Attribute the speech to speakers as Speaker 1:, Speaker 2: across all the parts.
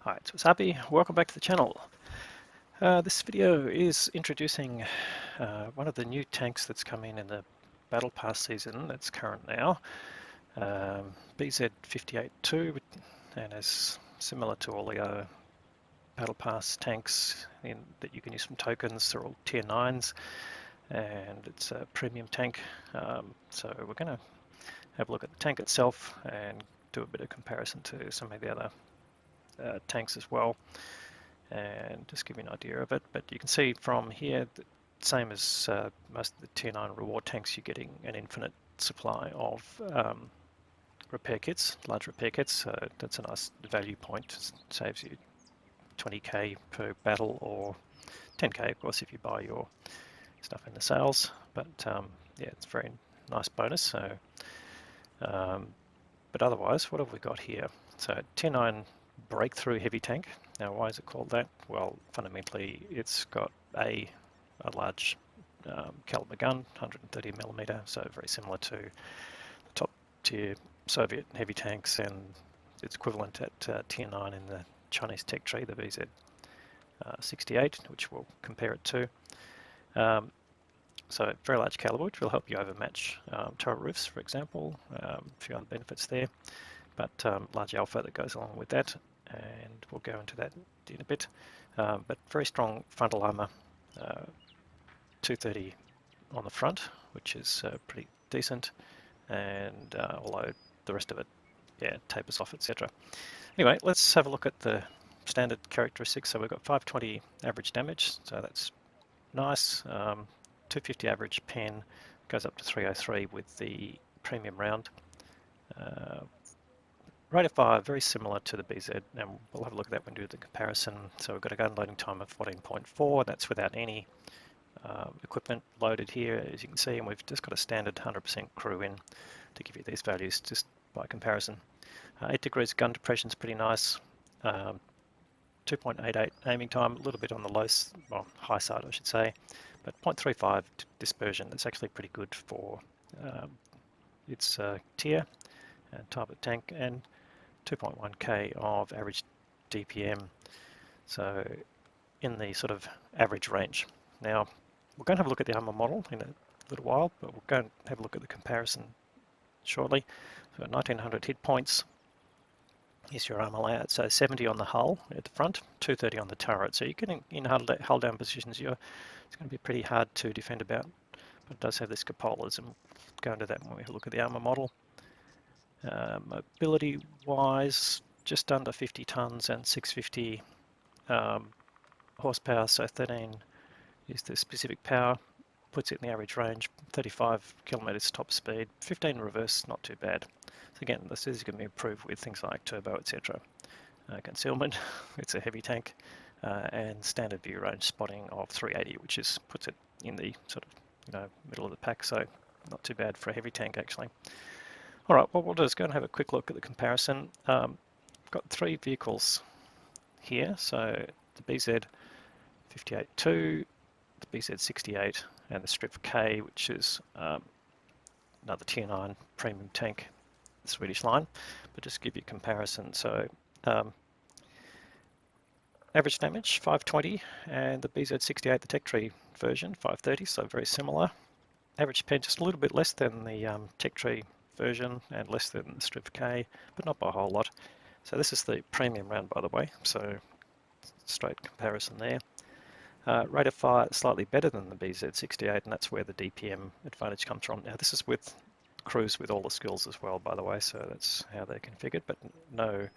Speaker 1: Hi, it's Wasabi. Welcome back to the channel. This video is introducing one of the new tanks that's come in the Battle Pass season that's current now. BZ-58-2, and is similar to all the other Battle Pass tanks that you can use from tokens. They're all tier 9s, and it's a premium tank. So we're going to have a look at the tank itself and do a bit of comparison to some of the other tanks as well, and just give you an idea of it. But you can see from here, the same as most of the tier 9 reward tanks, you're getting an infinite supply of repair kits, large repair kits. So that's a nice value point. It saves you 20k per battle, or 10k of course if you buy your stuff in the sales. But yeah, it's a very nice bonus. So but otherwise, what have we got here? So tier 9 breakthrough heavy tank. Now, why is it called that? Well, fundamentally, it's got a large caliber gun, 130mm, so very similar to the top tier Soviet heavy tanks, and it's equivalent at tier 9 in the Chinese tech tree, the BZ-58, which we'll compare it to. So very large caliber, which will help you overmatch turret roofs, for example. A few other benefits there, but large alpha that goes along with that, and we'll go into that in a bit. But very strong frontal armor, 230 on the front, which is pretty decent, and although the rest of it, yeah, tapers off, etc. Anyway, let's have a look at the standard characteristics. So we've got 520 average damage, so that's nice. 250 average pen, goes up to 303 with the premium round. Rate of fire, very similar to the BZ, and we'll have a look at that when we do the comparison. So we've got a gun loading time of 14.4, that's without any equipment loaded here, as you can see, and we've just got a standard 100% crew in to give you these values just by comparison. 8 degrees gun depression is pretty nice. 2.88 aiming time, a little bit on the high side I should say, but 0.35 dispersion. That's actually pretty good for its tier and type of tank, and 2.1k of average DPM, so in the sort of average range. Now we're going to have a look at the armor model in a little while, but we'll go and have a look at the comparison shortly. So 1900 hit points. Here's your armor layout, so 70 on the hull at the front, 230 on the turret. So you can, in hull down positions, it's going to be pretty hard to defend about, but it does have this cupolas, and we'll go into that when we look at the armor model. Mobility wise, just under 50 tons and 650 horsepower, so 13 is the specific power, puts it in the average range, 35 kilometers top speed, 15 reverse, not too bad. So again, this is going to be improved with things like turbo, etc. Concealment, it's a heavy tank, and standard view range spotting of 380, which puts it in the sort of middle of the pack, so not too bad for a heavy tank actually. All right, what we'll do is go and have a quick look at the comparison. I've got 3 vehicles here, so the BZ-58-2, the BZ-68, and the Strip K, which is another tier 9 premium tank, the Swedish line. But just to give you a comparison, so average damage 520, and the BZ-68, the tech tree version, 530, so very similar. Average pen just a little bit less than the tech tree version and less than the Strip K, but not by a whole lot. So this is the premium round, by the way, so straight comparison there. Rate of fire slightly better than the BZ-68, and that's where the DPM advantage comes from. Now this is with crews with all the skills as well, by the way, so that's how they're configured, but no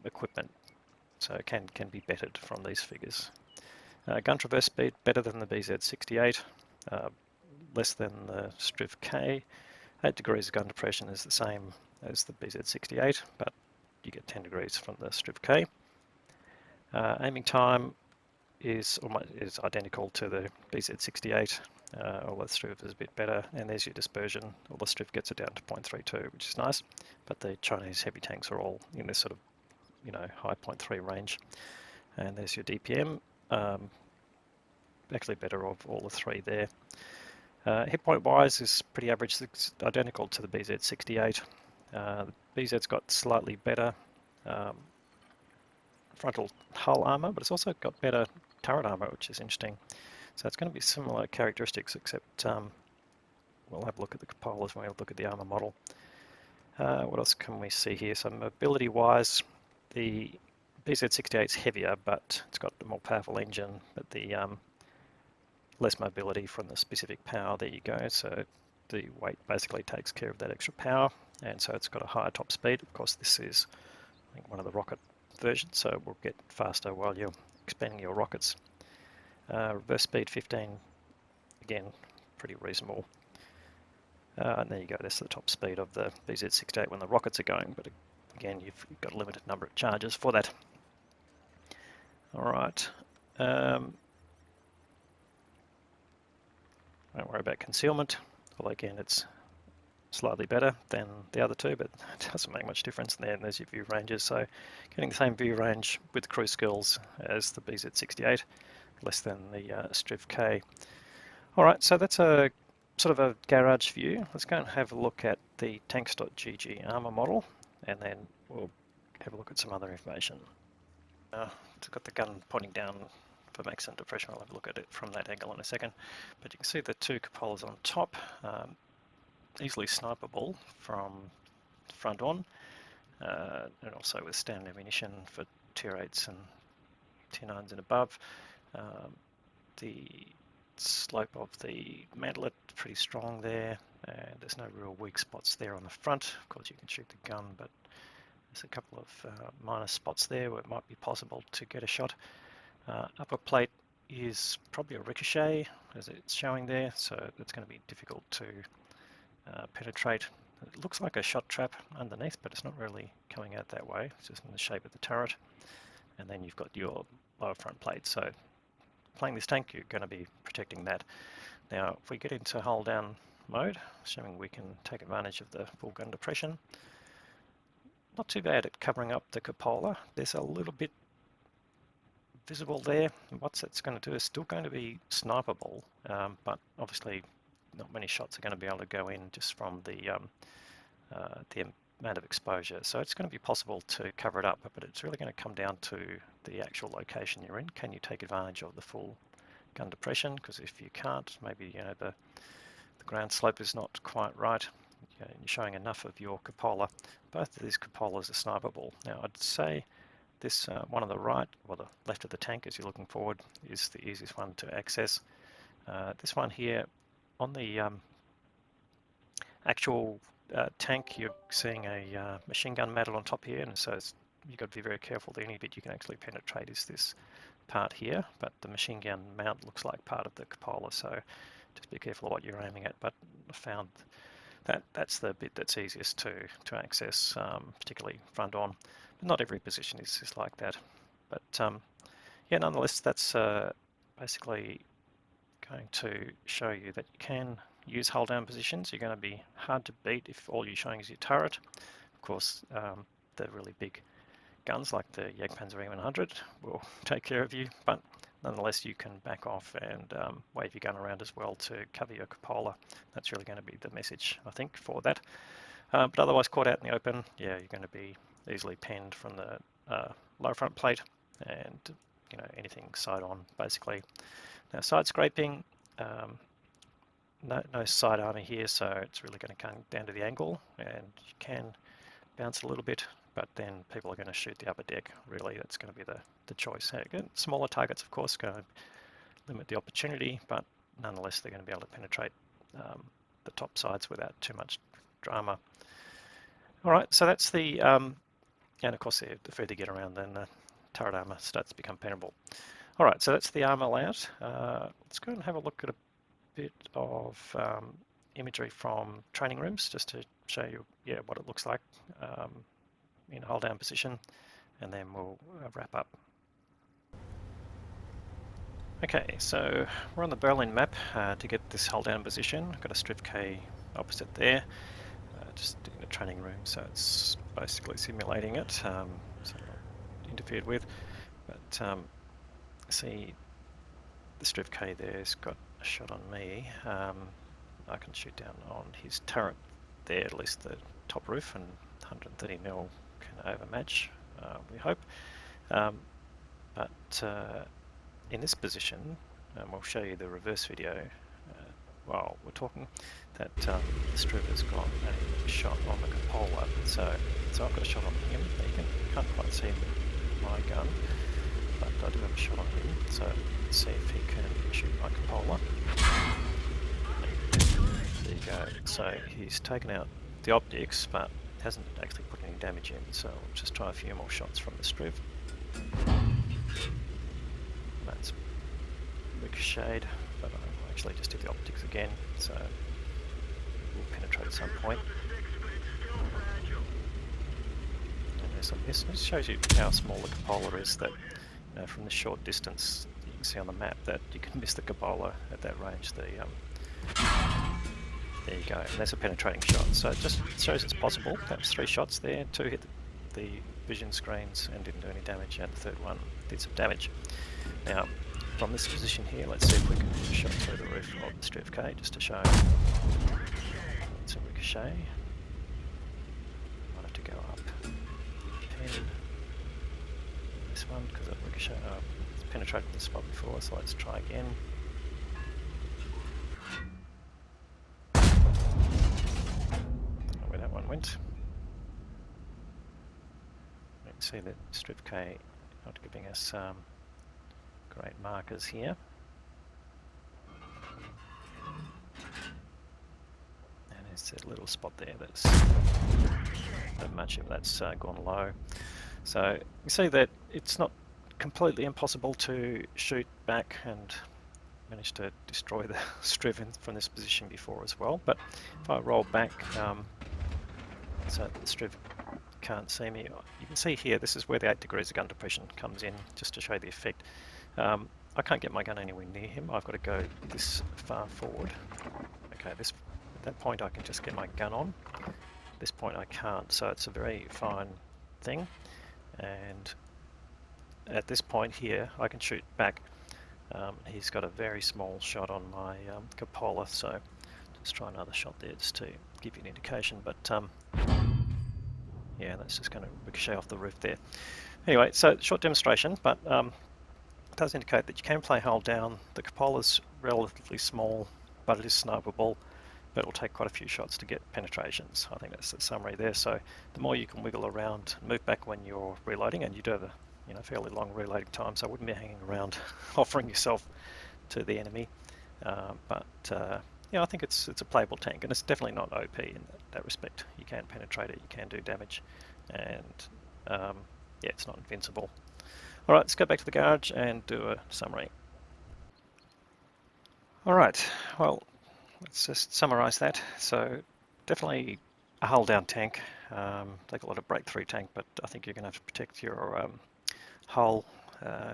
Speaker 1: equipment, so it can be bettered from these figures. Gun traverse speed better than the BZ-68, less than the Strip K. 8 degrees of gun depression is the same as the BZ-68, but you get 10 degrees from the Strip K. Aiming time is identical to the BZ-68, although the Strip is a bit better, and there's your dispersion. Well, the Strip gets it down to 0.32, which is nice, but the Chinese heavy tanks are all in this sort of high 0.3 range. And there's your DPM, actually better of all the 3 there. Hit point wise is pretty average, it's identical to the BZ-68. The BZ's got slightly better frontal hull armour, but it's also got better turret armour, which is interesting. So it's going to be similar characteristics, except we'll have a look at the cupolas when we look at the armour model. What else can we see here? So mobility-wise, the BZ-58 is heavier, but it's got a more powerful engine, but the less mobility from the specific power. There you go. So the weight basically takes care of that extra power, and so it's got a higher top speed. Of course, this is, I think, one of the rocket versions, so we'll get faster while you're expanding your rockets. Reverse speed 15, again, pretty reasonable. And there you go, that's the top speed of the BZ-58 when the rockets are going, but again, you've got a limited number of charges for that. All right. Don't worry about concealment, although again, it's slightly better than the other two, but it doesn't make much difference there. And there's your view ranges, so getting the same view range with cruise skills as the BZ-68, less than the STRIV-K. All right, so that's a sort of a garage view. Let's go and have a look at the tanks.gg armor model, and then we'll have a look at some other information. It's got the gun pointing down for max and depression. I'll have a look at it from that angle in a second. But you can see the two cupolas on top, easily sniperable from front on, and also with standard ammunition for tier 8s and tier 9s and above. The slope of the mantlet pretty strong there, and there's no real weak spots there on the front. Of course, you can shoot the gun, but there's a couple of minor spots there where it might be possible to get a shot. Upper plate is probably a ricochet, as it's showing there, so it's going to be difficult to penetrate. It looks like a shot trap underneath, but it's not really coming out that way. It's just in the shape of the turret. And then you've got your lower front plate. So playing this tank, you're going to be protecting that. Now, if we get into hull down mode, assuming we can take advantage of the full gun depression, not too bad at covering up the cupola. There's a little bit visible there. And what that's going to do is still going to be sniperable, but obviously not many shots are going to be able to go in just from the amount of exposure. So it's going to be possible to cover it up, but it's really going to come down to the actual location you're in. Can you take advantage of the full gun depression? Because if you can't, maybe the ground slope is not quite right. You're showing enough of your cupola. Both of these cupolas are sniperable. Now I'd say this one on the right, or the left of the tank as you're looking forward, is the easiest one to access. This one here, on the actual tank, you're seeing a machine gun mounted on top here, and so you've got to be very careful. The only bit you can actually penetrate is this part here, but the machine gun mount looks like part of the cupola, so just be careful of what you're aiming at. But I found that's the bit that's easiest to access, particularly front on. But not every position is just like that. But yeah, nonetheless, that's basically going to show you that you can use hull down positions. You're going to be hard to beat if all you're showing is your turret. Of course, the really big guns like the Jagdpanzer E100 will take care of you, but nonetheless you can back off and wave your gun around as well to cover your cupola. That's really going to be the message, I think, for that. But otherwise, caught out in the open, yeah, you're going to be easily penned from the lower front plate and anything side on, basically. Now, side scraping, no side armor here, so it's really going to come down to the angle, and you can bounce a little bit, but then people are going to shoot the upper deck. Really, that's going to be the choice. Again, smaller targets, of course, going to limit the opportunity, but nonetheless, they're going to be able to penetrate the top sides without too much drama. All right, so that's the, and of course, the further you get around, then the turret armor starts to become penetrable. All right, so that's the armor layout. Let's go and have a look at a bit of imagery from training rooms, just to show you what it looks like in a hold down position, and then we'll wrap up. Okay, so we're on the Berlin map to get this hold down position. I've got a STRIV-K opposite there, just in a training room, so it's basically simulating it, so not interfered with. But see the STRIV-K there's got a shot on me. I can shoot down on his turret there, at least the top roof, and 130mm can overmatch, we hope. But in this position, and we'll show you the reverse video while we're talking, that the Striv has got a shot on the cupola. So I've got a shot on him. You can't quite see my gun, but I do have a shot on him. So let's see if he can shoot my cupola. There you go. So he's taken out the optics, but hasn't actually put any damage in. So I'll just try a few more shots from the Striv. That's ricocheted, but I actually just did the optics again, so it will penetrate at some point. And there's a miss. It shows you how small the cupola is, that from the short distance you can see on the map that you can miss the cupola at that range. There you go, and there's a penetrating shot. So it just shows it's possible. That was 3 shots there, 2 hit the vision screens and didn't do any damage, and the third one did some damage. Now, from this position here, let's see if we can shot through the roof of the Striv K just to show it's a ricochet. Might have to go up pin this one because it ricochet. It's penetrated the spot before, so let's try again. Where that one went. You can see that Striv K not giving us great markers here. And there's that little spot there that's not much of that's gone low. So you see that it's not completely impossible to shoot back, and managed to destroy the Striv from this position before as well. But if I roll back so the Striv can't see me, you can see here this is where the 8 degrees of gun depression comes in, just to show the effect. I can't get my gun anywhere near him. I've got to go this far forward. Okay, at that point I can just get my gun on. At this point I can't, so it's a very fine thing. And at this point here I can shoot back. He's got a very small shot on my cupola, so just try another shot there just to give you an indication. But yeah, that's just going to ricochet off the roof there. Anyway, so short demonstration, but it does indicate that you can play hull down. The cupola's relatively small, but it is snipable, but it'll take quite a few shots to get penetrations. I think that's the summary there. So the more you can wiggle around, move back when you're reloading, and you do have a fairly long reloading time, so I wouldn't be hanging around offering yourself to the enemy. But I think it's a playable tank, and it's definitely not OP in that respect. You can penetrate it, you can do damage, and yeah, it's not invincible. Alright, let's go back to the garage and do a summary. Alright, well, let's just summarise that. So, definitely a hull down tank. They call it a breakthrough tank, but I think you're going to have to protect your hull.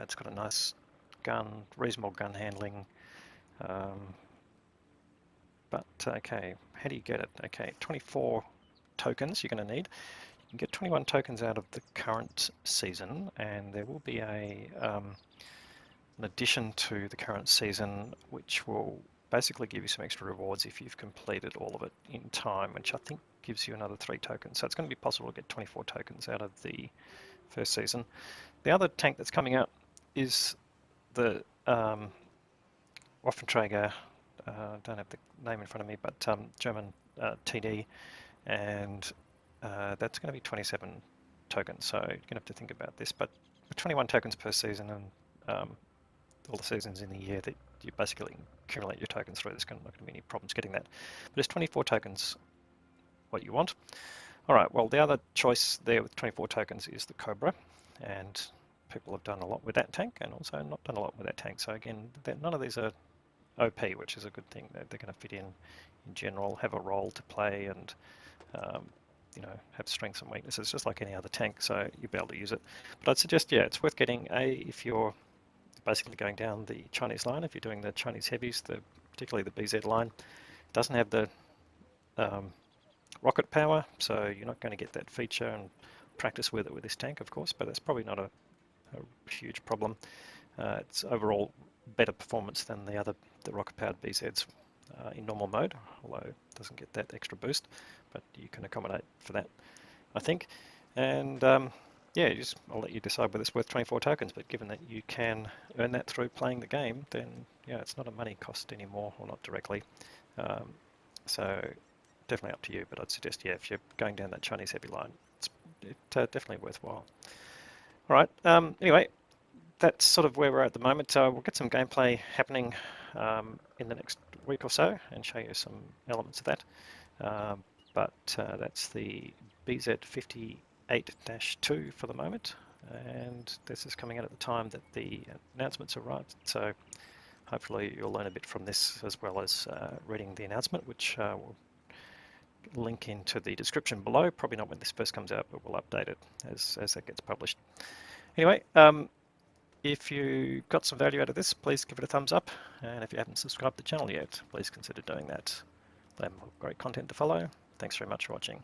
Speaker 1: It's got a nice gun, reasonable gun handling. But okay, how do you get it? Okay, 24 tokens you're going to need. You can get 21 tokens out of the current season, and there will be an addition to the current season which will basically give you some extra rewards if you've completed all of it in time, which I think gives you another 3 tokens. So it's going to be possible to get 24 tokens out of the first season. The other tank that's coming out is the Waffenträger, don't have the name in front of me, but German TD, and that's going to be 27 tokens, so you're going to have to think about this. But with 21 tokens per season and all the seasons in the year that you basically accumulate your tokens through, there's not going to be any problems getting that. But is 24 tokens what you want? Alright, well the other choice there with 24 tokens is the Cobra, and people have done a lot with that tank and also not done a lot with that tank. So again, none of these are OP, which is a good thing. They're going to fit in general, have a role to play, and have strengths and weaknesses just like any other tank, so you'll be able to use it. But I'd suggest, yeah, it's worth getting if you're basically going down the Chinese line. If you're doing the Chinese heavies, particularly the BZ line, it doesn't have the rocket power, so you're not going to get that feature and practice with it with this tank, of course, but that's probably not a huge problem. It's overall better performance than the rocket-powered BZs in normal mode, although it doesn't get that extra boost, but you can accommodate for that, I think. And yeah, I'll let you decide whether it's worth 24 tokens, but given that you can earn that through playing the game, then yeah, it's not a money cost anymore, or not directly. So definitely up to you, but I'd suggest, yeah, if you're going down that Chinese heavy line, it's definitely worthwhile. All right, anyway, that's sort of where we're at the moment. We'll get some gameplay happening in the next week or so and show you some elements of that. But that's the BZ-58-2 for the moment, and this is coming out at the time that the announcements arrived. So hopefully you'll learn a bit from this, as well as reading the announcement, which will link into the description below. Probably not when this first comes out, but we'll update it as that gets published. Anyway, if you got some value out of this, please give it a thumbs up, and if you haven't subscribed to the channel yet, please consider doing that. They have great content to follow. Thanks very much for watching.